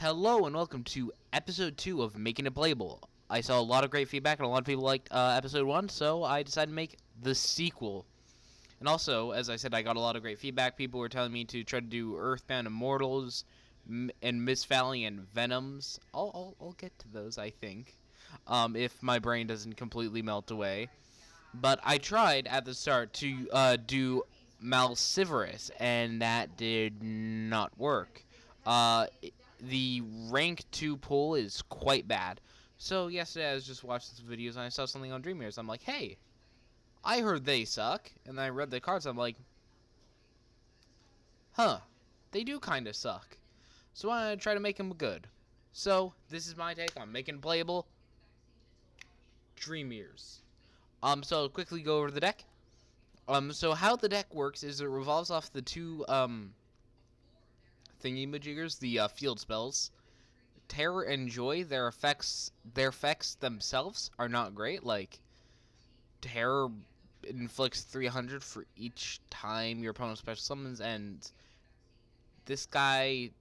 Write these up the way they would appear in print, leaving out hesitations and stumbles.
Hello and welcome to episode 2 of Making It Playable. I saw a lot of great feedback and a lot of people liked episode 1, so I decided to make the sequel. And also, as I said, I got a lot of great feedback. People were telling me to try to do Earthbound Immortals and Mist Valley and Venoms. I'll get to those, I think, if my brain doesn't completely melt away. But I tried at the start to do Malciverous, and that did not work. The rank 2 pull is quite bad. So yesterday I was just watching some videos and I saw something on Dreamiers. I'm like, hey, I heard they suck. And then I read the cards. I'm like, huh, they do kind of suck. So I want to try to make them good. So this is my take on making playable Dreamiers. So I'll quickly go over the deck. So how the deck works is it revolves off the two thingy-majiggers, the field spells. Terror and Joy, their effects themselves are not great. Like, Terror inflicts 300 for each time your opponent special summons, and this guy,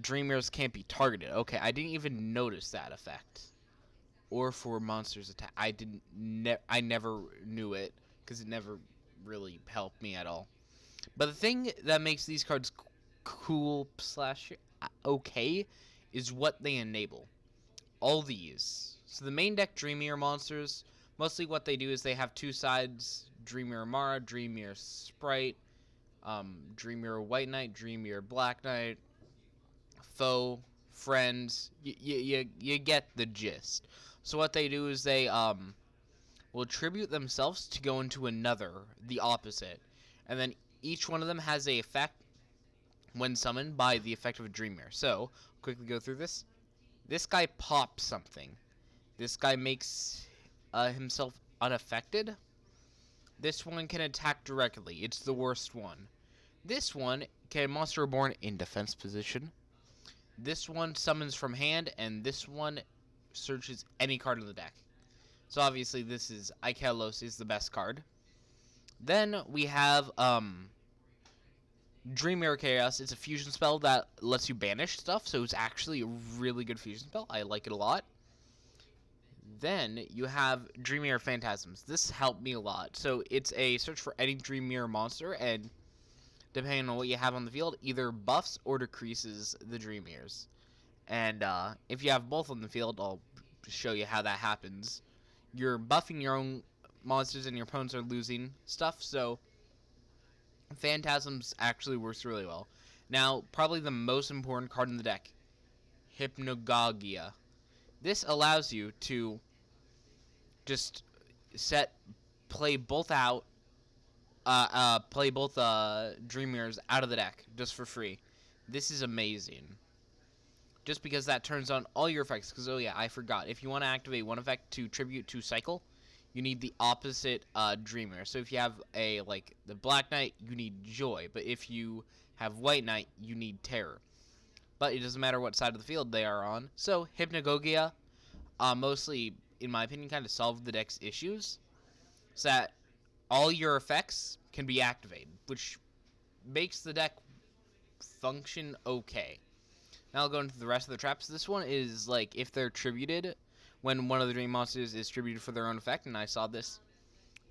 Dreamers can't be targeted. Okay, I didn't even notice that effect. Or for monsters attack. I never knew it, because it never really helped me at all. But the thing that makes these cards cool / okay is what they enable. All these. So the main deck Dreamier monsters, mostly what they do is they have two sides: Dreamier Mara, Dreamier Sprite, Dreamier White Knight, Dreamier Black Knight, Foe, Friends. You get the gist. So what they do is they will tribute themselves to go into another, the opposite, and then each one of them has a effect when summoned by the effect of a Dreamier. So, quickly go through this. This guy pops something. This guy makes himself unaffected. This one can attack directly. It's the worst one. This one can monster reborn in defense position. This one summons from hand, and this one searches any card in the deck. So obviously this is Ikelos is the best card. Then we have Dreamier Chaos. It's a fusion spell that lets you banish stuff, so it's actually a really good fusion spell. I like it a lot. Then you have Dreamier Phantasms. This helped me a lot. So it's a search for any Dreamier monster, and depending on what you have on the field, either buffs or decreases the Dreamiers. And if you have both on the field, I'll show you how that happens. You're buffing your own monsters and your opponents are losing stuff, so Phantasms actually works really well. Now, probably the most important card in the deck, Hypnogia. This allows you to just play both Dreamiers out of the deck just for free. This is amazing. Just because that turns on all your effects. Because, oh yeah, I forgot. If you want to activate one effect to tribute to cycle, you need the opposite Dreamier. So if you have the Black Knight, you need Joy. But if you have White Knight, you need Terror. But it doesn't matter what side of the field they are on. So Hypnagogia, mostly, in my opinion, kind of solved the deck's issues. So that all your effects can be activated, which makes the deck function okay. Now I'll go into the rest of the traps. This one is like if they're tributed, when one of the Dream Monsters is tributed for their own effect, and I saw this.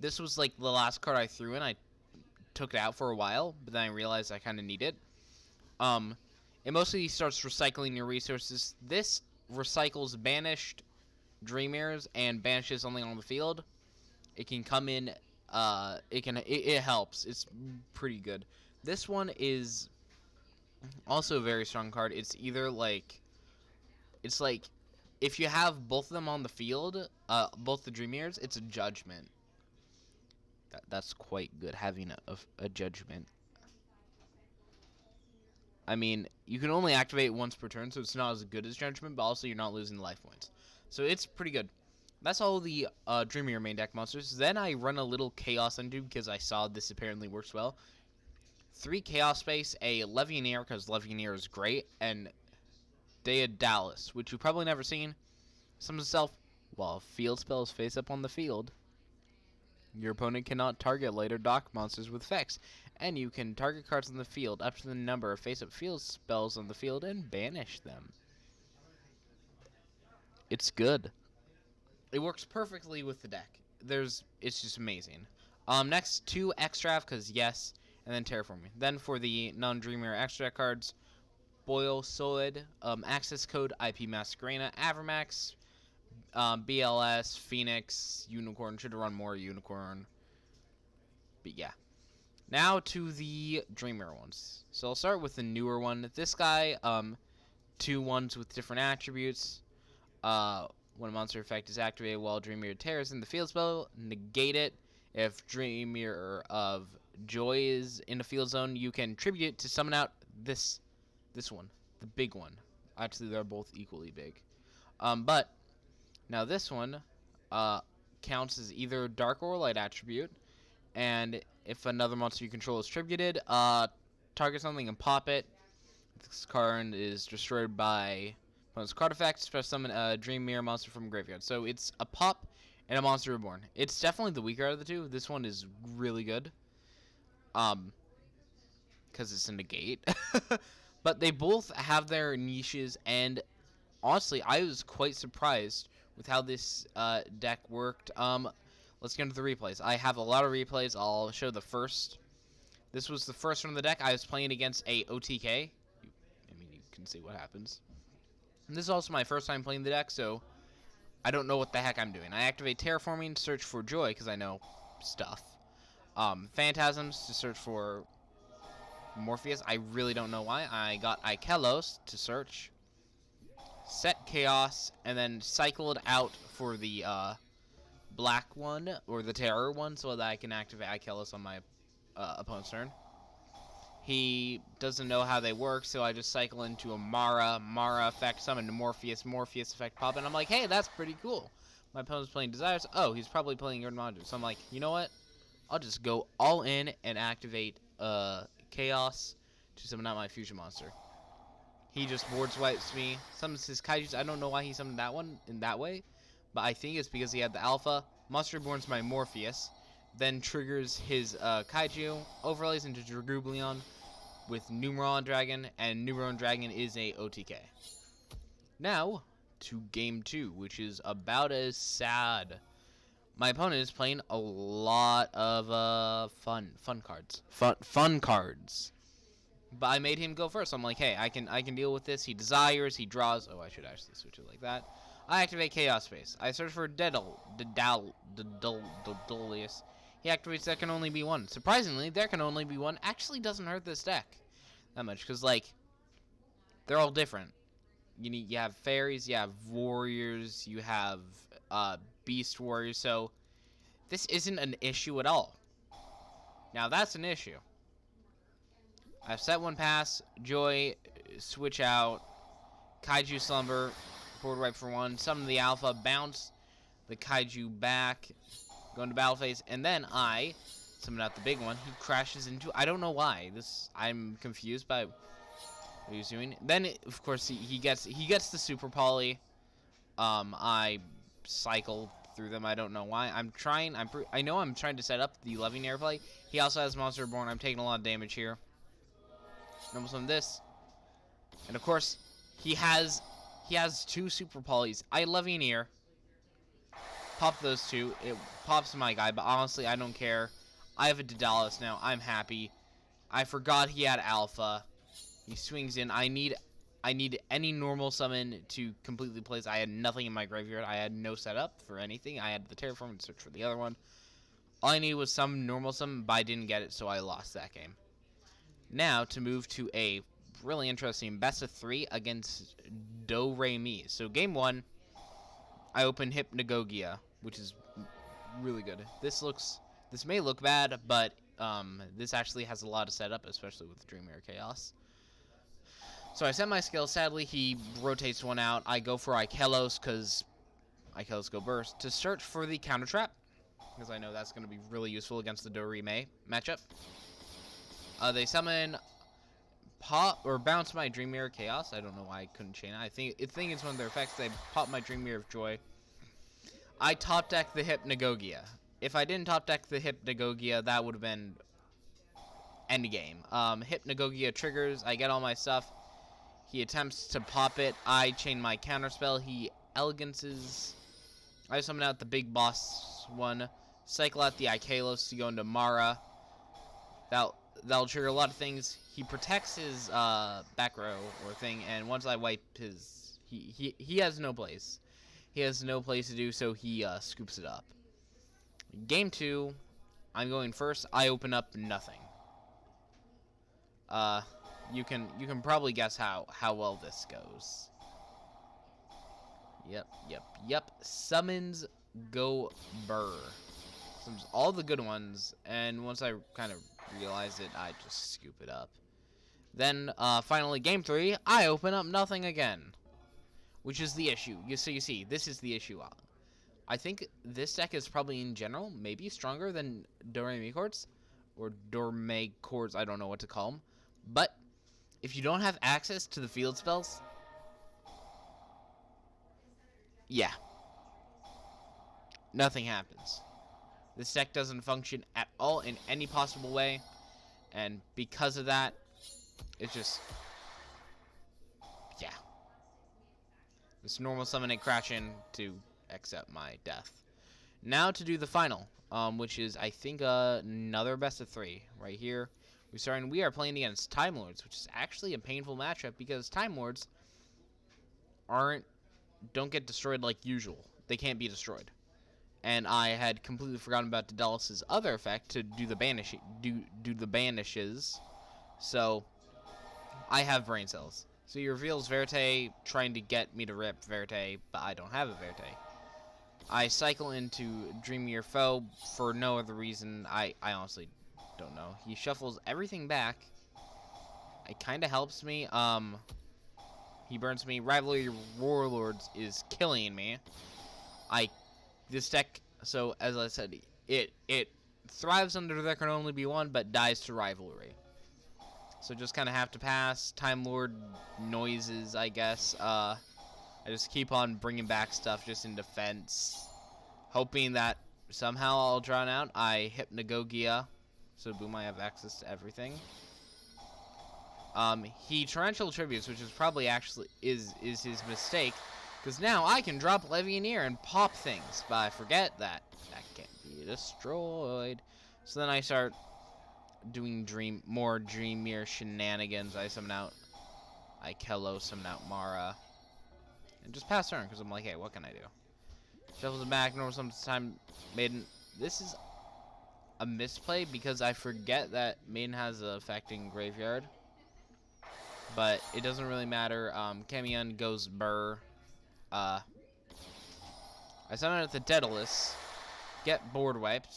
This was like the last card I threw in. I took it out for a while, but then I realized I kind of need it. It mostly starts recycling your resources. This recycles banished Dreamiers and banishes something on the field. It can come in. It helps. It's pretty good. This one is also a very strong card. It's either if you have both of them on the field, both the Dreamiers, it's a judgment. That's quite good, having a judgment. I mean, you can only activate it once per turn, so it's not as good as judgment, but also you're not losing life points. So it's pretty good. That's all the Dreamier main deck monsters. Then I run a little Chaos into because I saw this apparently works well. 3 Chaos Space, a Legionnaire, because Legionnaire is great, and Daedalus, which you've probably never seen. Summons itself while field spells face up on the field. Your opponent cannot target later dock monsters with effects. And you can target cards on the field up to the number of face-up field spells on the field and banish them. It's good. It works perfectly with the deck. It's just amazing. Next, 2 extract, because yes, and then terraforming. Then for the non-Dreamier extract cards, Boil Solid, access code IP Masquerena, Avermax, BLS, Phoenix, Unicorn. Should have run more Unicorn. But yeah. Now to the Dreamier ones. So I'll start with the newer one. This guy, 2 ones with different attributes. When a monster effect is activated while Dreamier tears in the field spell, negate it. If Dreamier of Joy is in a field zone, you can tribute it to summon out this one, the big one. Actually, they're both equally big. But now this one counts as either dark or light attribute, and if another monster you control is tributed, target something and pop it. This card is destroyed by opponent's card effect. Special summon a Dreamier monster from graveyard. So it's a pop and a monster reborn. It's definitely the weaker out of the two. This one is really good. Because it's a negate. But they both have their niches, and honestly, I was quite surprised with how this deck worked. Let's get into the replays. I have a lot of replays. I'll show the first. This was the first one in the deck. I was playing against a OTK. You can see what happens. And this is also my first time playing the deck, so I don't know what the heck I'm doing. I activate Terraforming to search for Joy, because I know stuff. Phantasms to search for Morpheus. I really don't know why. I got Ikelos to search. Set Chaos, and then cycled out for the black one, or the terror one, so that I can activate Ikelos on my opponent's turn. He doesn't know how they work, so I just cycle into a Mara effect, summon Morpheus effect pop, and I'm like, hey, that's pretty cool. My opponent's playing Desires. Oh, he's probably playing Yard Module. So I'm like, you know what? I'll just go all in and activate Chaos to summon out my fusion monster. He just board swipes me, summons his Kaijus. I don't know why he summoned that one in that way, but I think it's because he had the alpha. Monster reborns my Morpheus, then triggers his Kaiju, overlays into Dragoobleon with Numeron Dragon, and Numeron Dragon is a OTK. Now, to game 2, which is about as sad. My opponent is playing a lot of fun cards. Fun cards. But I made him go first. I'm like, hey, I can deal with this. He desires, he draws. Oh, I should actually switch it like that. I activate Chaos Space. I search for Dedalius. He activates there can only be one. Surprisingly, there can only be one actually doesn't hurt this deck that much, because like they're all different. You have fairies, you have warriors, you have beast warriors, so this isn't an issue at all. Now that's an issue. I've set one pass, Joy, switch out, Kaiju Slumber, board wipe for 1, summon the alpha, bounce the Kaiju back, go into battle phase, and then I summon out the big one. He crashes into, I don't know why. I'm confused by what he's doing. Then of course he gets the super poly. I cycle through them. I don't know why. I know I'm trying to set up the Loving Airplay. He also has Monster Reborn. I'm taking a lot of damage here. Normal summon this, and of course he has 2 super polys. I Loving Ear. Pop those 2. It pops my guy, but honestly, I don't care. I have a Dedalus now. I'm happy. I forgot he had alpha. He swings in. I need any normal summon to completely place. I had nothing in my graveyard. I had no setup for anything. I had the Terraform to search for the other one. All I needed was some normal summon, but I didn't get it, so I lost that game. Now, to move to a really interesting best of 3 against Do Re Mi. So game 1, I open Hypnogia, which is really good. This may look bad, but this actually has a lot of setup, especially with Dreamier Chaos. So I set my skill. Sadly, he rotates one out. I go for Ikelos, because Ikelos go burst, to search for the counter trap, because I know that's going to be really useful against the Do Re Mi matchup. They summon, pop, or bounce my Dreamier Chaos. I don't know why I couldn't chain it. I think it's one of their effects. They pop my Dreamier of Joy. I top deck the Hypnagogia. If I didn't top deck the Hypnagogia, that would have been end game. Hypnogia triggers. I get all my stuff. He attempts to pop it. I chain my counterspell. He elegances. I summon out the big boss one. Cycle out the Ikalos to go into Mara. That'll trigger a lot of things. He protects his back row or thing, and once I wipe his, he has no place. He has no place to do, so he scoops it up. Game 2, I'm going first. I open up nothing. You can probably guess how well this goes. Yep. Summons go burr. Summons all the good ones, and once I kind of realize it, I just scoop it up. Then finally, game 3, I open up nothing again, which is the issue. You see, this is the issue. I think this deck is probably in general maybe stronger than Dreamier chords or Dreamier chords. I don't know what to call them, but if you don't have access to the field spells, yeah, nothing happens. This deck doesn't function at all in any possible way, and because of that, it's just, yeah. This normal summoning crash in to accept my death. Now to do the final, which is, I think, another best of 3 right here. We are playing against Time Lords, which is actually a painful matchup because Time Lords don't get destroyed like usual. They can't be destroyed. And I had completely forgotten about Daedalus' other effect to do the banishes. So I have brain cells. So he reveals Verte, trying to get me to rip Verte, but I don't have a Verte. I cycle into Dreamier Foe for no other reason. I honestly don't know. He shuffles everything back. It kind of helps me. He burns me. Rivalry Warlords is killing me. This deck, so as I said, it thrives under There Can Only Be One, but dies to Rivalry. So just kind of have to pass. Time Lord noises, I guess. I just keep on bringing back stuff just in defense, hoping that somehow I'll drown out. I Hypnogia, so boom, I have access to everything. He Torrential Tributes, which is probably actually is his mistake, because now I can drop Levianeer and pop things, but I forget that can't be destroyed. So then I start doing more Dreamier shenanigans. I summon out Ikelos, summon out Mara, and just pass turn, because I'm like, hey, what can I do? Shuffles it back, normal sometime Maiden. This is a misplay because I forget that Maiden has an affecting graveyard, but it doesn't really matter. Camion goes burr. I summon out the Daedalus, get board wiped,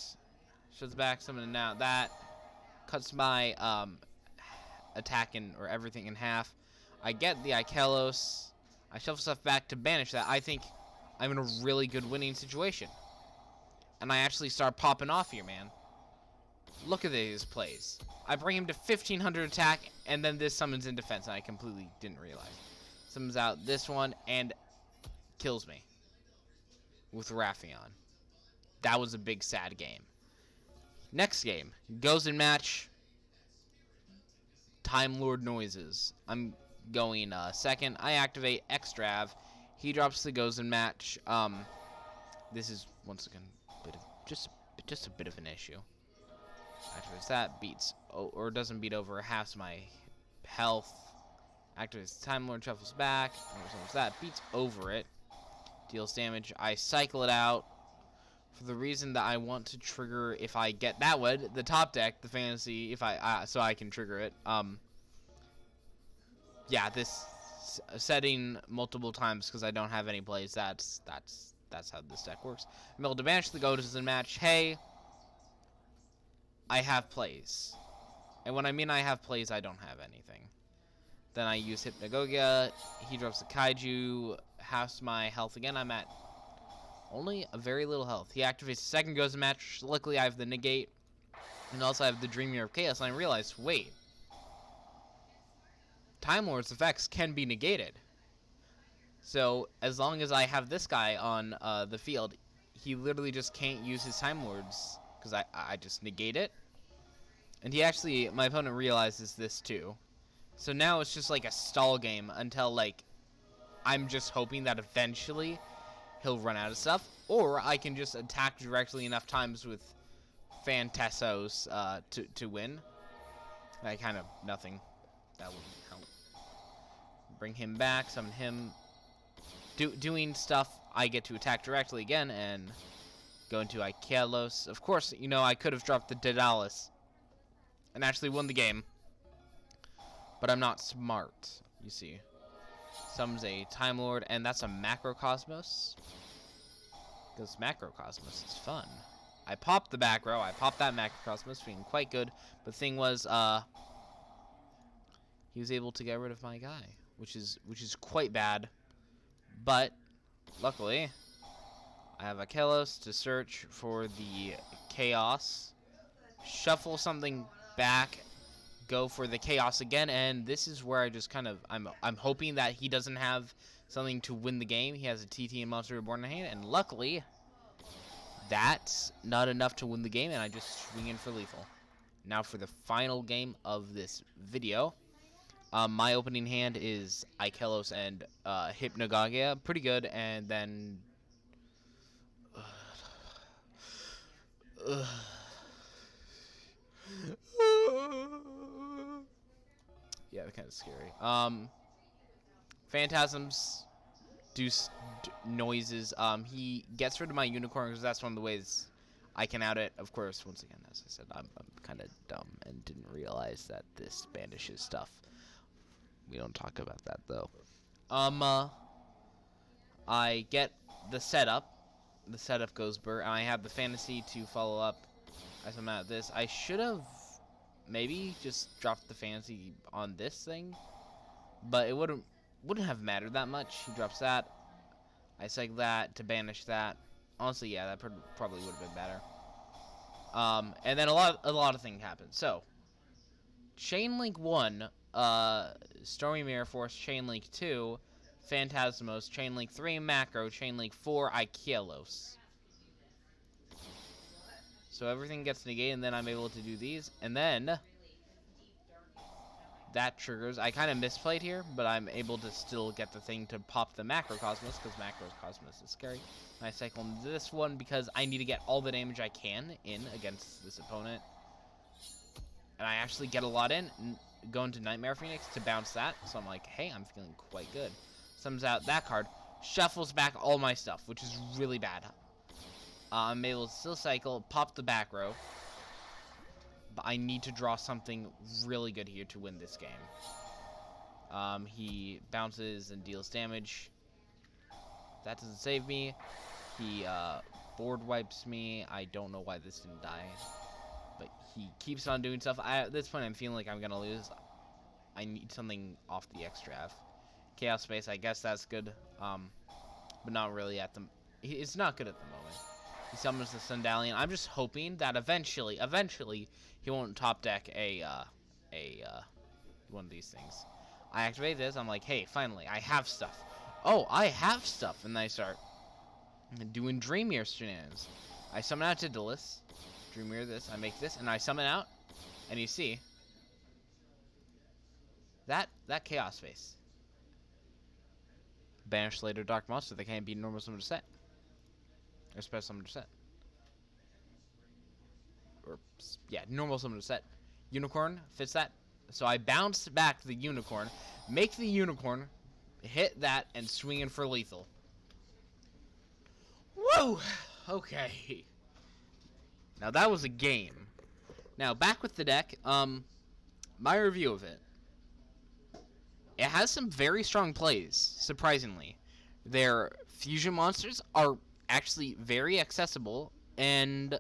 shuts back, summon it out. That cuts my attack or everything in half. I get the Ikelos. I shuffle stuff back to banish that. I think I'm in a really good winning situation. And I actually start popping off here, man. Look at these plays. I bring him to 1500 attack, and then this summons in defense, and I completely didn't realize. Summons out this one, and kills me with Raffion. That was a big, sad game. Next game. Goes in match. Time Lord noises. I'm going second. I activate Extrav. He drops the goes in match. This is once again just a bit of an issue. Activates that, beats or doesn't beat over half my health. Activates Time Lord, shuffles back. That beats over it. Deals damage. I cycle it out for the reason that I want to trigger if I get that one, the top deck, the fantasy, if I so I can trigger it. Yeah, this setting multiple times because I don't have any plays. That's how this deck works. Mill to banish the goes in match. Hey, I have plays, and when I mean I have plays, I don't have anything. Then I use Hypnagogia. He drops the Kaiju. Halves my health again. I'm at only a very little health. He activates the second goes in match. Luckily, I have the negate, and also I have the Dreamier of Chaos. And I realized, wait, Time Lord's effects can be negated. So as long as I have this guy on the field, he literally just can't use his Time Lords because I just negate it. And my opponent realizes this too. So now it's just like a stall game until like I'm just hoping that eventually he'll run out of stuff, or I can just attack directly enough times with Phantasms to win. Like kind of nothing. That wouldn't help. Bring him back, summon him. Doing stuff, I get to attack directly again and go into Ikelos. Of course, you know, I could have dropped the Daedalus and actually won the game. But I'm not smart, you see. Summons a Time Lord, and that's a Macrocosmos. Because Macrocosmos is fun. I popped the back row, I popped that Macrocosmos, feeling quite good. But the thing was, he was able to get rid of my guy, which is quite bad. But luckily, I have Ikelos to search for the chaos, shuffle something back, go for the chaos again, and this is where I just kind of I'm hoping that he doesn't have something to win the game. He has a TT and Monster Reborn in hand, and luckily that's not enough to win the game, and I just swing in for lethal. Now for the final game of this video. My opening hand is Ikelos and Hypnogia, pretty good, and then yeah, they're kind of scary. Phantasms do noises. He gets rid of my unicorn because that's one of the ways I can out it. Of course, once again, as I said, I'm kind of dumb and didn't realize that this banishes stuff. We don't talk about that though. I get the setup. The setup goes burr, and I have the fantasy to follow up. As I'm at this, I should have maybe just dropped the fantasy on this thing, but it wouldn't have mattered that much. He drops that. I seg that to banish that. Honestly, yeah, that probably would have been better. And then a lot of things happen. So, Chainlink 1, Dreamier Force, Chainlink 2, Phantasmos, Chainlink 3, Macro, Chainlink 4, Ikelos. So everything gets negated, and then I'm able to do these, and then that triggers. I kind of misplayed here, but I'm able to still get the thing to pop the Macrocosmos, because Macrocosmos is scary. And I cycle into this one because I need to get all the damage I can in against this opponent. And I actually get a lot in, go into Nightmare Phoenix to bounce that. So I'm like, hey, I'm feeling quite good. Summons out that card, shuffles back all my stuff, which is really bad. I'm able to still cycle, pop the back row. But I need to draw something really good here to win this game. He bounces and deals damage. That doesn't save me. He board wipes me. I don't know why this didn't die. But he keeps on doing stuff. At this point, I'm feeling like I'm going to lose. I need something off the extra. Chaos Space, I guess that's good. But not really at the... It's not good at the moment. He summons the Sundalian. I'm just hoping that eventually, he won't top deck one of these things. I activate this. I'm like, hey, finally, I have stuff. Oh, I have stuff. And then I start doing Dreamier shenanigans. I summon out Daedalus. Dreamier this. I make this, and I summon out. And you see that Chaos Face. Banish later Dark Monster. They can't be normal summon to set. Or special summon to set. Or, yeah, normal summon to set. Unicorn fits that. So I bounce back the unicorn, make the unicorn, hit that, and swing in for lethal. Whoa! Okay. Now that was a game. Now back with the deck. My review of it. It has some very strong plays, surprisingly. Their fusion monsters are actually very accessible and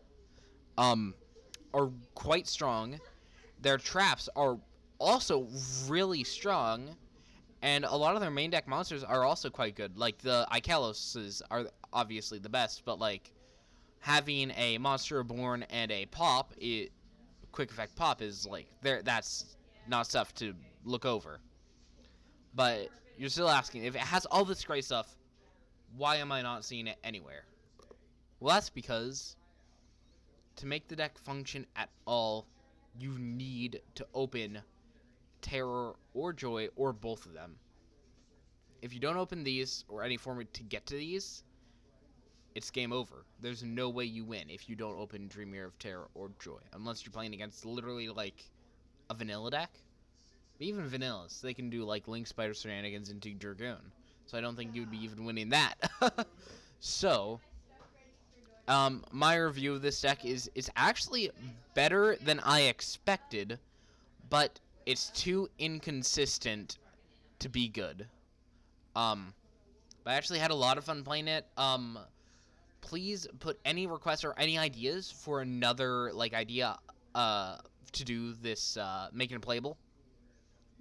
are quite strong. Their traps are also really strong, and a lot of their main deck monsters are also quite good. Like the Ikeloses are obviously the best, but like having a Monster Reborn and a Pop, quick effect Pop is like that's not stuff to look over. But you're still asking, if it has all this great stuff, why am I not seeing it anywhere? Well, that's because to make the deck function at all, you need to open Terror or Joy or both of them. If you don't open these or any form to get to these, it's game over. There's no way you win if you don't open Dreamier of Terror or Joy, unless you're playing against literally like a vanilla deck. Even vanillas, they can do like Link Spider shenanigans into Dragoon. So I don't think you would be even winning that. So, my review of this deck is it's actually better than I expected, but it's too inconsistent to be good. But I actually had a lot of fun playing it. Please put any requests or any ideas for another like idea to do this making it playable.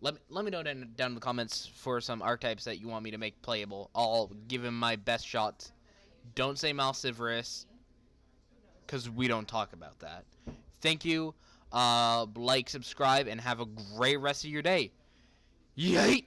Let me know down in the comments for some archetypes that you want me to make playable. I'll give him my best shots. Don't say Malciverous, because we don't talk about that. Thank you. Like, subscribe, and have a great rest of your day. Yay!